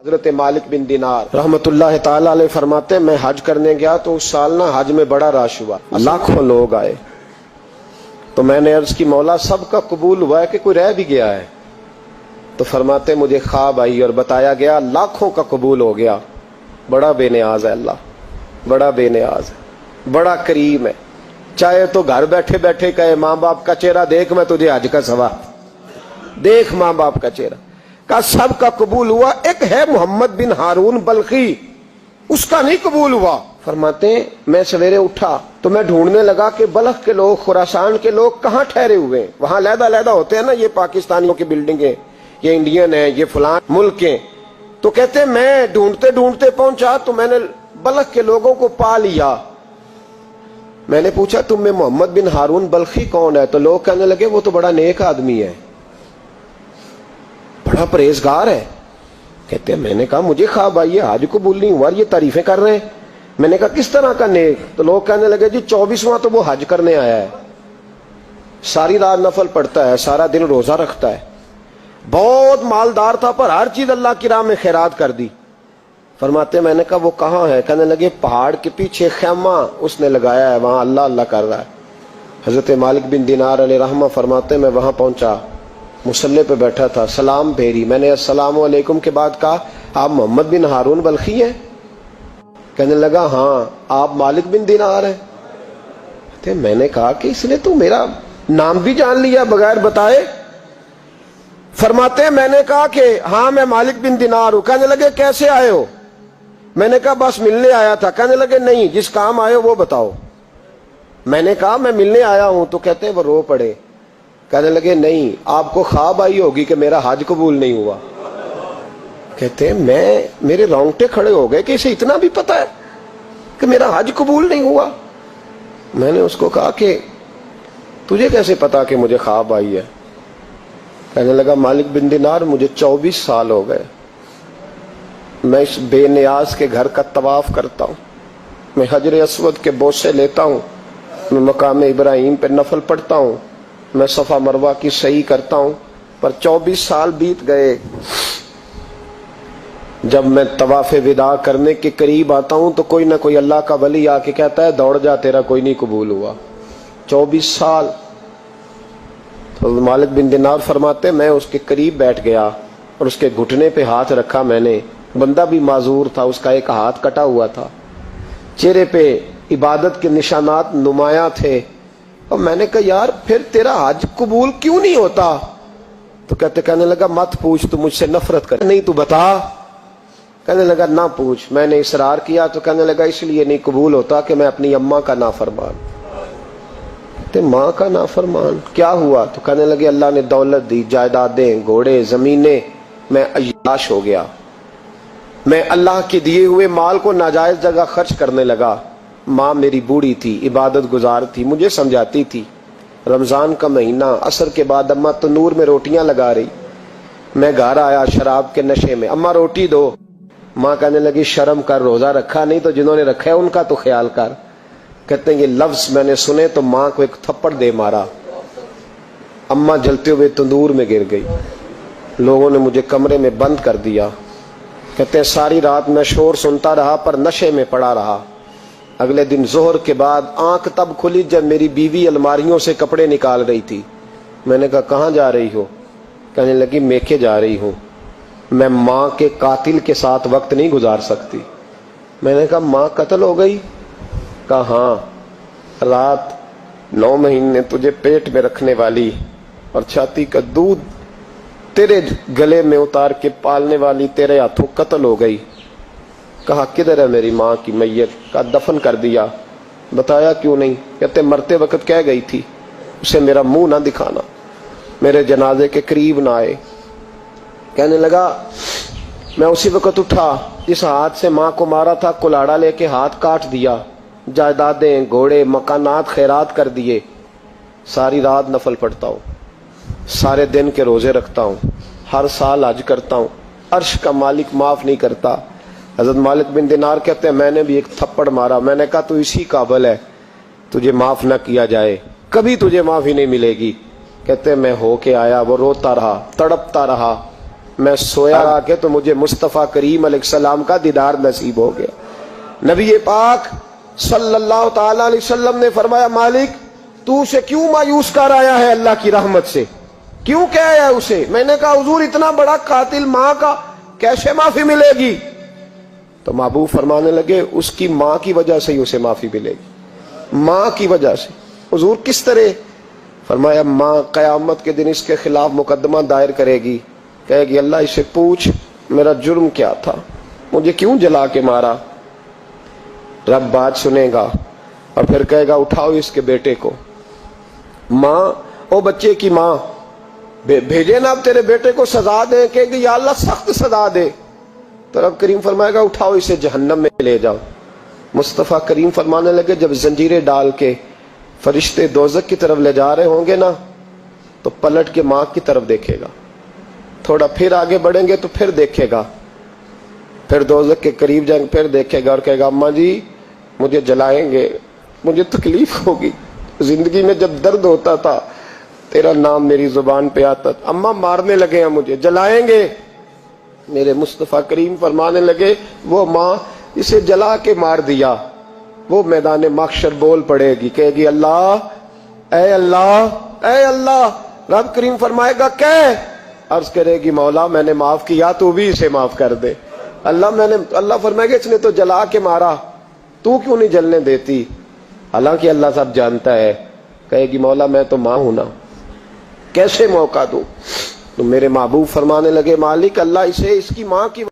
حضرت مالک بن دینار رحمت اللہ تعالی علیہ فرماتے ہیں میں حج کرنے گیا تو اس سال نا حج میں بڑا رش ہوا، لاکھوں لوگ آئے، تو میں نے عرض کی مولا سب کا قبول ہوا ہے کہ کوئی رہ بھی گیا ہے؟ تو فرماتے مجھے خواب آئی اور بتایا گیا لاکھوں کا قبول ہو گیا۔ بڑا بے نیاز ہے اللہ، بڑا بے نیاز ہے، بڑا کریم ہے، چاہے تو گھر بیٹھے بیٹھے کہے ماں باپ کا چہرہ دیکھ میں تجھے حج کا ثواب دیکھ، ماں باپ کا چہرہ کا سب کا قبول ہوا، ایک ہے محمد بن ہارون بلخی اس کا نہیں قبول ہوا۔ فرماتے ہیں میں سویرے اٹھا تو میں ڈھونڈنے لگا کہ بلخ کے لوگ، خراسان کے لوگ کہاں ٹھہرے ہوئے ہیں، وہاں علیحدہ علیحدہ ہوتے ہیں نا، یہ پاکستانیوں کی بلڈنگیں، یہ انڈین ہیں، یہ فلان ملک ہیں، تو کہتے ہیں میں ڈھونڈتے ڈھونڈتے پہنچا تو میں نے بلخ کے لوگوں کو پا لیا۔ میں نے پوچھا تم میں محمد بن ہارون بلخی کون ہے؟ تو لوگ کہنے لگے وہ تو بڑا نیک آدمی ہے، بڑا پرہیزگار ہے۔ کہتے ہیں میں نے کہا مجھے خواب آئی ہے، حج قبول نہیں ہوا، یہ تعریفیں کر رہے ہیں۔ میں نے کہا کس طرح کا نیک؟ تو لوگ کہنے لگے جی 24واں تو وہ حج کرنے آیا ہے، ساری رات نفل پڑھتا ہے، سارا دن روزہ رکھتا ہے، بہت مالدار تھا پر ہر چیز اللہ کی راہ میں خیرات کر دی۔ فرماتے میں نے کہا وہ کہاں ہے؟ کہنے لگے پہاڑ کے پیچھے خیمہ اس نے لگایا ہے، وہاں اللہ اللہ کر رہا ہے۔ حضرت مالک بن دینار علیہ رحمہ فرماتے میں وہاں پہنچا، مصلی پہ بیٹھا تھا، سلام پھیری، میں نے السلام علیکم کے بعد کہا آپ محمد بن ہارون بلخی ہیں؟ کہنے لگا ہاں۔ آپ مالک بن دینار ہیں؟ میں نے کہا کہ اس نے تو میرا نام بھی جان لیا بغیر بتائے۔ فرماتے ہیں میں نے کہا کہ ہاں میں مالک بن دینار ہوں۔ کہنے لگے کیسے آئے ہو؟ میں نے کہا بس ملنے آیا تھا۔ کہنے لگے نہیں، جس کام آئے ہو وہ بتاؤ۔ میں نے کہا میں ملنے آیا ہوں، تو کہتے ہیں وہ رو پڑے۔ کہنے لگے نہیں، آپ کو خواب آئی ہوگی کہ میرا حج قبول نہیں ہوا۔ کہتے ہیں میرے رونگٹے کھڑے ہو گئے کہ اسے اتنا بھی پتا ہے کہ میرا حج قبول نہیں ہوا۔ میں نے اس کو کہا کہ تجھے کیسے پتا کہ مجھے خواب آئی ہے؟ کہنے لگا مالک بن دینار مجھے 24 سال ہو گئے، میں اس بے نیاز کے گھر کا طواف کرتا ہوں، میں حجر اسود کے بوسے لیتا ہوں، میں مقام ابراہیم پہ نفل پڑھتا ہوں، میں صفا مروہ کی سعی کرتا ہوں، پر 24 سال بیت گئے۔ جب میں طواف وداع کرنے کے قریب آتا ہوں تو کوئی نہ کوئی اللہ کا ولی آ کے کہتا ہے دوڑ جا، تیرا کوئی نہیں قبول ہوا۔ 24 سال۔ تو مالک بن دینار فرماتے میں اس کے قریب بیٹھ گیا اور اس کے گھٹنے پہ ہاتھ رکھا، میں نے، بندہ بھی معذور تھا، اس کا ایک ہاتھ کٹا ہوا تھا، چہرے پہ عبادت کے نشانات نمایاں تھے، اور میں نے کہا یار پھر تیرا حج قبول کیوں نہیں ہوتا؟ تو کہنے لگا مت پوچھ، تو مجھ سے نفرت کر، نہیں تو بتا۔ کہنے لگا نہ پوچھ۔ میں نے اصرار کیا تو کہنے لگا اس لیے نہیں قبول ہوتا کہ میں اپنی اماں کا نافرمان۔ ماں کا نافرمان کیا ہوا؟ تو کہنے لگے اللہ نے دولت دی، جائیدادیں، گھوڑے، زمینیں، میں عیاش ہو گیا، میں اللہ کے دیے ہوئے مال کو ناجائز جگہ خرچ کرنے لگا۔ ماں میری بوڑھی تھی، عبادت گزار تھی، مجھے سمجھاتی تھی۔ رمضان کا مہینہ، عصر کے بعد اماں تنور میں روٹیاں لگا رہی، میں گھر آیا شراب کے نشے میں، اماں روٹی دو۔ ماں کہنے لگی شرم کر، روزہ رکھا نہیں تو جنہوں نے رکھا ہے ان کا تو خیال کر۔ کہتے ہیں یہ لفظ میں نے سنے تو ماں کو ایک تھپڑ دے مارا، اماں جلتے ہوئے تندور میں گر گئی، لوگوں نے مجھے کمرے میں بند کر دیا۔ کہتے ہیں ساری رات میں شور سنتا رہا پر نشے میں پڑا رہا۔ اگلے دن ظہر کے بعد آنکھ تب کھلی جب میری بیوی الماریوں سے کپڑے نکال رہی تھی۔ میں نے کہا کہاں جا رہی ہو؟ کہنے لگی میکے جا رہی ہوں، میں ماں کے قاتل کے ساتھ وقت نہیں گزار سکتی۔ میں نے کہا ماں قتل ہو گئی؟ کہا ہاں، رات 9 مہینے تجھے پیٹ میں رکھنے والی اور چھاتی کا دودھ تیرے گلے میں اتار کے پالنے والی تیرے ہاتھوں قتل ہو گئی۔ کہا کدھر ہے میری ماں کی میت؟ کہا دفن کر دیا۔ بتایا کیوں نہیں؟ کہتے مرتے وقت کہہ گئی تھی اسے میرا منہ نہ دکھانا، میرے جنازے کے قریب نہ آئے۔ کہنے لگا میں اسی وقت اٹھا جس ہاتھ سے ماں کو مارا تھا، کلاڑا لے کے ہاتھ کاٹ دیا، جائیدادیں، گھوڑے، مکانات خیرات کر دیے۔ ساری رات نفل پڑھتا ہوں، سارے دن کے روزے رکھتا ہوں، ہر سال حج کرتا ہوں، عرش کا مالک معاف نہیں کرتا۔ حضرت مالک بن دینار کہتے ہیں میں نے بھی ایک تھپڑ مارا، میں نے کہا تو اسی قابل ہے تجھے معاف نہ کیا جائے، کبھی تجھے معافی نہیں ملے گی۔ کہتے ہیں میں ہو کے آیا، وہ روتا رہا، تڑپتا رہا، میں سویا آ کے تو مجھے مصطفیٰ کریم علیہ السلام کا دیدار نصیب ہو گیا. نبی پاک صلی اللہ تعالی علیہ وسلم نے فرمایا مالک تو اسے کیوں مایوس کر آیا ہے اللہ کی رحمت سے, کیوں کہہ آیا اسے؟ میں نے کہا حضور اتنا بڑا قاتل ماں کا کیسے معافی ملے گی؟ تو محبوب فرمانے لگے اس کی ماں کی وجہ سے ہی اسے معافی ملے گی, ماں کی وجہ سے. حضور کس طرح؟ فرمایا ماں قیامت کے دن اس کے خلاف مقدمہ دائر کرے گی, کہے گی اللہ اسے پوچھ میرا جرم کیا تھا, مجھے کیوں جلا کے مارا؟ رب بات سنے گا اور پھر کہے گا اٹھاؤ اس کے بیٹے کو. ماں او بچے کی ماں بھیجے نا اب تیرے بیٹے کو سزا دے, کہے گی یا اللہ سخت سزا دے. تو رب کریم فرمائے گا اٹھاؤ اسے جہنم میں لے جاؤ. مصطفیٰ کریم فرمانے لگے جب زنجیریں ڈال کے فرشتے دوزخ کی طرف لے جا رہے ہوں گے نا تو پلٹ کے ماں کی طرف دیکھے گا, تھوڑا پھر آگے بڑھیں گے تو پھر دیکھے گا, پھر دوزخ کے قریب جائیں گے پھر دیکھے گا اور کہے گا اماں جی مجھے جلائیں گے, مجھے تکلیف ہوگی, زندگی میں جب درد ہوتا تھا تیرا نام میری زبان پہ آتا تھا, اماں مارنے لگے ہیں مجھے جلائیں گے. میرے مصطفیٰ کریم فرمانے لگے وہ ماں اسے جلا کے مار دیا, وہ میدان محشر بول پڑے گی, کہے گی اللہ اے اللہ اے اللہ. رب کریم فرمائے گا کہ عرض کرے گی مولا میں نے معاف کیا تو بھی اسے معاف کر دے. اللہ فرمائے گا اس نے تو جلا کے مارا, تو کیوں نہیں جلنے دیتی؟ حالانکہ اللہ سب جانتا ہے. کہے گی مولا میں تو ماں ہوں نا, کیسے موقع دوں؟ تو میرے محبوب فرمانے لگے مالک اللہ اسے اس کی ماں کی